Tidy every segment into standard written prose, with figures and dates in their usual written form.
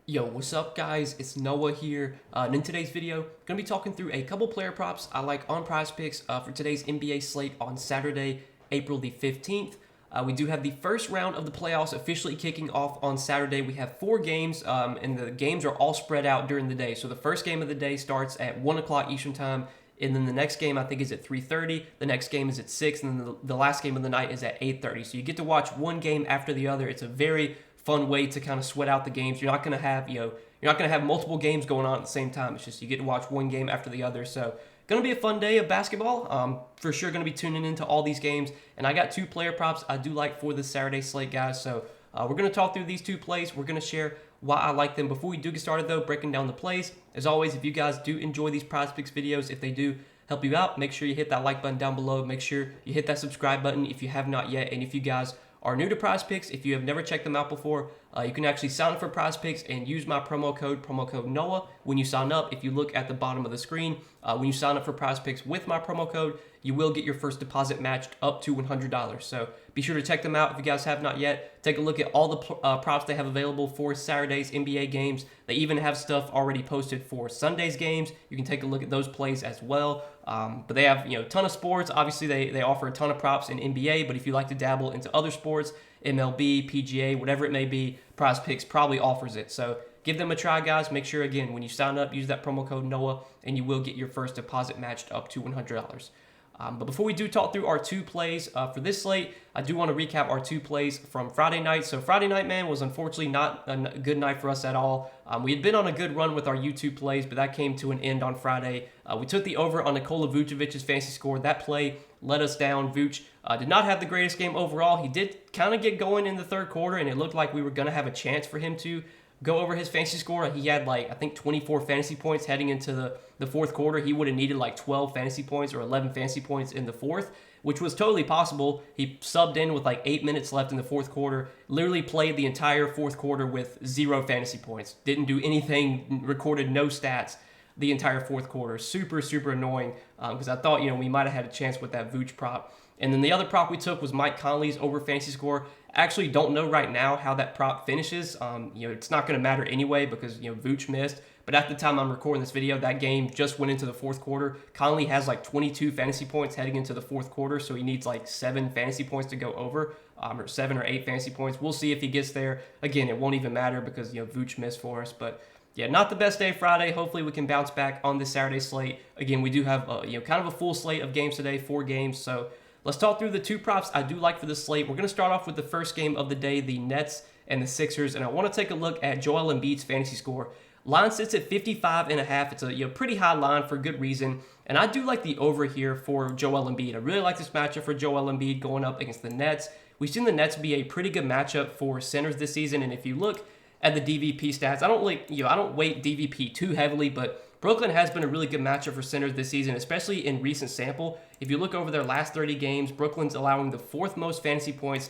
Yo, what's up guys? It's Noah here, and in today's video, I'm going to be talking through a couple player props I like on Prizepicks for today's NBA slate on Saturday, April the 15th. We do have the first round of the playoffs officially kicking off on Saturday. We have 4 games, and the games are all spread out during the day. So the first game of the day starts at 1 o'clock Eastern Time, and then the next game I think is at 3:30. The next game is at 6, and then the last game of the night is at 8:30. So you get to watch one game after the other. It's a very fun way to kind of sweat out the games. You're not going to have, you're not going to have multiple games going on at the same time. It's just you get to watch one game after the other. So going to be a fun day of basketball. For sure going to be tuning into all these games. And I got 2 player props I do like for this Saturday slate, guys. So we're going to talk through these 2 plays. We're going to share why I like them. Before we do get started, though, breaking down the plays. As always, if you guys do enjoy these Prizepicks videos, if they do help you out, make sure you hit that like button down below. Make sure you hit that subscribe button if you have not yet. And if you guys are new to Prizepicks, if you have never checked them out before, you can actually sign up for Prizepicks and use my promo code Noah when you sign up. If you look at the bottom of the screen, when you sign up for Prizepicks with my promo code, you will get your first deposit matched up to $100. So be sure to check them out if you guys have not yet. Take a look at all the props they have available for Saturday's NBA games. They even have stuff already posted for Sunday's games. You can take a look at those plays as well. But they have a ton of sports. Obviously, they offer a ton of props in NBA. But if you like to dabble into other sports, MLB, PGA, whatever it may be, Prizepicks probably offers it. So give them a try, guys. Make sure, again, when you sign up, use that promo code Noah, and you will get your first deposit matched up to $100. But before we do talk through our 2 plays for this slate, I do want to recap our 2 plays from Friday night. So Friday night, man, was unfortunately not a good night for us at all. We had been on a good run with our YouTube plays, but that came to an end on Friday. We took the over on Nikola Vucevic's fantasy score. That play let us down. Vuce did not have the greatest game overall. He did kind of get going in the third quarter, and it looked like we were going to have a chance for him to go over his fantasy score. He had I think 24 fantasy points heading into the fourth quarter. He would have needed 12 fantasy points or 11 fantasy points in the fourth, which was totally possible. He subbed in with 8 minutes left in the fourth quarter, literally played the entire fourth quarter with 0 fantasy points. Didn't do anything, recorded no stats the entire fourth quarter. Super, super annoying because I thought, we might have had a chance with that Vooch prop. And then the other prop we took was Mike Conley's over fantasy score. Actually don't know right now how that prop finishes. It's not going to matter anyway because, Vooch missed. But at the time I'm recording this video, that game just went into the fourth quarter. Conley has 22 fantasy points heading into the fourth quarter, so he needs 7 fantasy points to go over, or 7 or 8 fantasy points. We'll see if he gets there. Again, it won't even matter because, Vooch missed for us. But yeah, not the best day Friday. Hopefully we can bounce back on this Saturday slate. Again, we do have, kind of a full slate of games today, 4 games. So let's talk through the 2 props I do like for this slate. We're going to start off with the first game of the day, the Nets and the Sixers. And I want to take a look at Joel Embiid's fantasy score. Line sits at 55.5. It's a pretty high line for good reason. And I do like the over here for Joel Embiid. I really like this matchup for Joel Embiid going up against the Nets. We've seen the Nets be a pretty good matchup for centers this season. And if you look at the DVP stats, I don't weight DVP too heavily, but Brooklyn has been a really good matchup for centers this season, especially in recent sample. If you look over their last 30 games, Brooklyn's allowing the 4th most fantasy points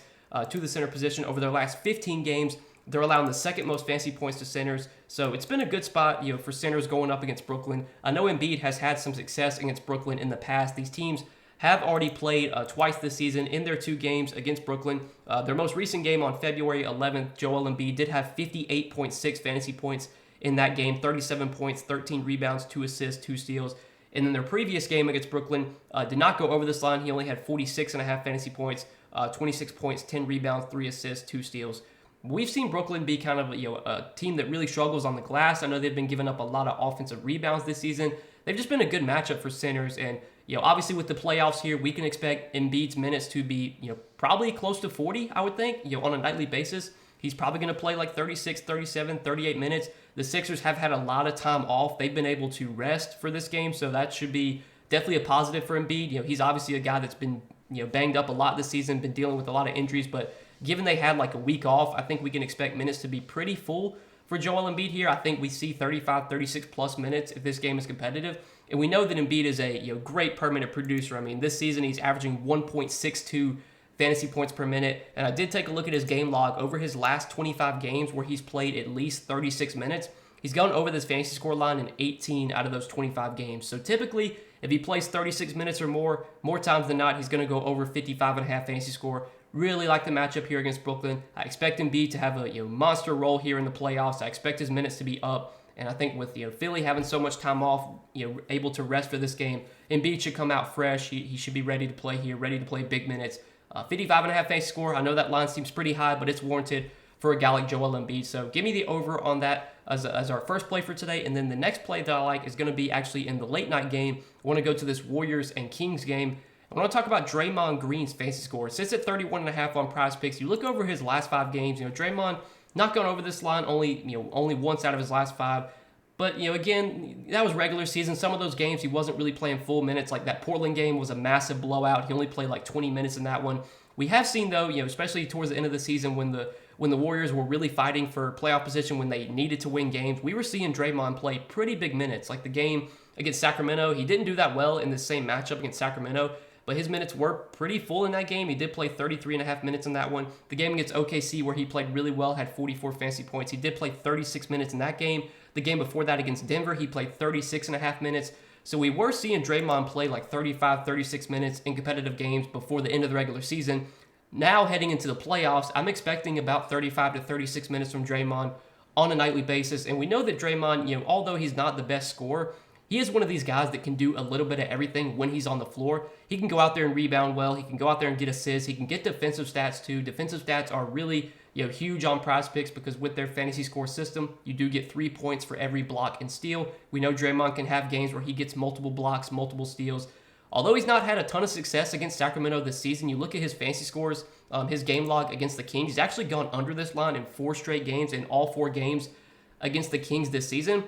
to the center position. Over their last 15 games, they're allowing the 2nd most fantasy points to centers. So it's been a good spot, for centers going up against Brooklyn. I know Embiid has had some success against Brooklyn in the past. These teams have already played twice this season in their 2 games against Brooklyn. Their most recent game on February 11th, Joel Embiid did have 58.6 fantasy points in that game, 37 points, 13 rebounds, 2 assists, 2 steals. And then their previous game against Brooklyn did not go over this line. He only had 46.5 fantasy points, 26 points, 10 rebounds, 3 assists, 2 steals. We've seen Brooklyn be kind of a team that really struggles on the glass. I know they've been giving up a lot of offensive rebounds this season. They've just been a good matchup for centers. And obviously with the playoffs here, we can expect Embiid's minutes to be probably close to 40, I would think, on a nightly basis. He's probably going to play 36, 37, 38 minutes. The Sixers have had a lot of time off. They've been able to rest for this game, so that should be definitely a positive for Embiid. He's obviously a guy that's been banged up a lot this season, been dealing with a lot of injuries, but given they had a week off, I think we can expect minutes to be pretty full for Joel Embiid here. I think we see 35, 36 plus minutes if this game is competitive. And we know that Embiid is a great permanent producer. I mean, this season he's averaging 1.62 fantasy points per minute. And I did take a look at his game log over his last 25 games where he's played at least 36 minutes. He's gone over this fantasy score line in 18 out of those 25 games. So typically, if he plays 36 minutes or more times than not, he's going to go over 55.5 fantasy score. Really like the matchup here against Brooklyn. I expect Embiid to have a monster role here in the playoffs. I expect his minutes to be up. And I think with Philly having so much time off, able to rest for this game, Embiid should come out fresh. He should be ready to play here, ready to play big minutes. 55.5 fantasy score. I know that line seems pretty high, but it's warranted for a guy like Joel Embiid. So give me the over on that as our first play for today. And then the next play that I like is going to be actually in the late night game. I want to go to this Warriors and Kings game. I want to talk about Draymond Green's fantasy score. It sits at 31.5 on Prizepicks. You look over his last 5 games. Draymond not going over this line only once out of his last 5. But again, that was regular season. Some of those games he wasn't really playing full minutes. Like that Portland game was a massive blowout. He only played like 20 minutes in that one. We have seen though, especially towards the end of the season when the Warriors were really fighting for playoff position, when they needed to win games, we were seeing Draymond play pretty big minutes. Like the game against Sacramento, he didn't do that well in the same matchup against Sacramento, but his minutes were pretty full in that game. He did play 33.5 minutes in that one. The game against OKC, where he played really well, had 44 fantasy points. He did play 36 minutes in that game. The game before that against Denver, he played 36.5 minutes. So we were seeing Draymond play like 35, 36 minutes in competitive games before the end of the regular season. Now heading into the playoffs, I'm expecting about 35 to 36 minutes from Draymond on a nightly basis. And we know that Draymond, although he's not the best scorer, he is one of these guys that can do a little bit of everything when he's on the floor. He can go out there and rebound well. He can go out there and get assists. He can get defensive stats too. Defensive stats are really huge on Prizepicks because with their fantasy score system, you do get 3 points for every block and steal. We know Draymond can have games where he gets multiple blocks, multiple steals. Although he's not had a ton of success against Sacramento this season, you look at his fantasy scores, his game log against the Kings, he's actually gone under this line in 4 straight games, in all 4 games against the Kings this season.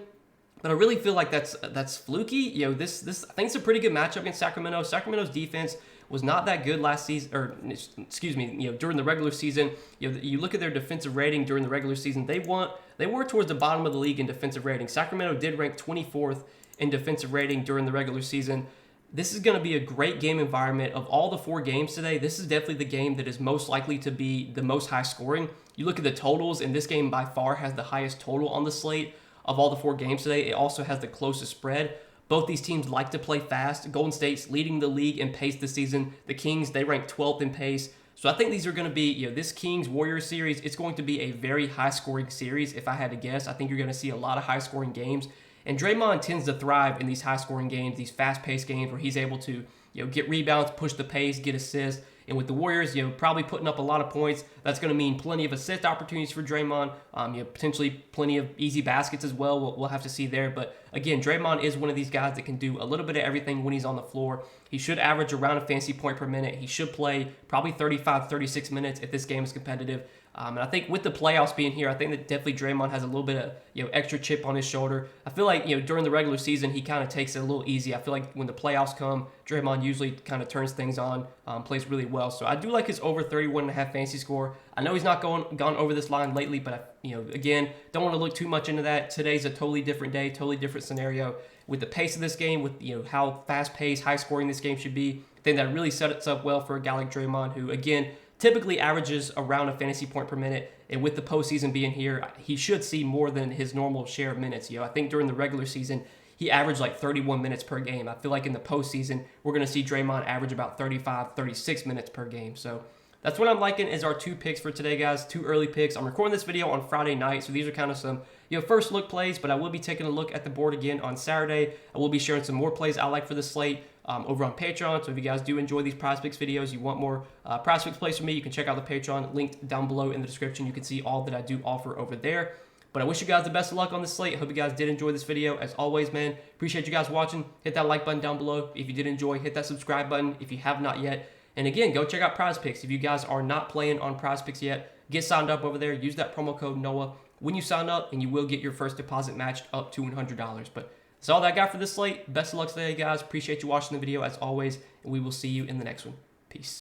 But I really feel like that's fluky. This I think it's a pretty good matchup against Sacramento. Sacramento's defense was not that good last season, or excuse me, during the regular season. You look at their defensive rating during the regular season. They were towards the bottom of the league in defensive rating. Sacramento did rank 24th in defensive rating during the regular season. This is going to be a great game environment. Of all the 4 games today, this is definitely the game that is most likely to be the most high scoring. You look at the totals, and this game by far has the highest total on the slate of all the 4 games today. It also has the closest spread. Both these teams like to play fast. Golden State's leading the league in pace this season. The Kings, they rank 12th in pace. So I think these are going to be, this Kings-Warriors series, it's going to be a very high-scoring series, if I had to guess. I think you're going to see a lot of high-scoring games. And Draymond tends to thrive in these high-scoring games, these fast-paced games where he's able to, get rebounds, push the pace, get assists. And with the Warriors, probably putting up a lot of points, that's going to mean plenty of assist opportunities for Draymond. Potentially plenty of easy baskets as well. We'll have to see there. But again, Draymond is one of these guys that can do a little bit of everything when he's on the floor. He should average around a fantasy point per minute. He should play probably 35, 36 minutes if this game is competitive. And I think with the playoffs being here, I think that definitely Draymond has a little bit of extra chip on his shoulder. I feel like during the regular season he kind of takes it a little easy. I feel like when the playoffs come, Draymond usually kind of turns things on, plays really well. So I do like his over 31.5 fantasy score. I know he's not gone over this line lately, but again, don't want to look too much into that. Today's a totally different day, totally different scenario. With the pace of this game, with how fast-paced, high-scoring this game should be, I think that really sets up well for a guy like Draymond, who again typically averages around a fantasy point per minute. And with the postseason being here, he should see more than his normal share of minutes. I think during the regular season, he averaged like 31 minutes per game. I feel like in the postseason, we're going to see Draymond average about 35, 36 minutes per game. So that's what I'm liking as our 2 picks for today, guys. 2 early picks. I'm recording this video on Friday night, so these are kind of some first look plays, but I will be taking a look at the board again on Saturday. I will be sharing some more plays I like for the slate over on Patreon. So if you guys do enjoy these Prizepicks videos, you want more Prizepicks plays from me, you can check out the Patreon linked down below in the description. You can see all that I do offer over there. But I wish you guys the best of luck on this slate. I hope you guys did enjoy this video. As always, man, appreciate you guys watching. Hit that like button down below if you did enjoy. Hit that subscribe button if you have not yet. And again, go check out Prizepicks. If you guys are not playing on Prizepicks yet, get signed up over there. Use that promo code NOAH when you sign up, and you will get your first deposit matched up to $100. But that's all that I got for this slate. Best of luck today, guys. Appreciate you watching the video as always, and we will see you in the next one. Peace.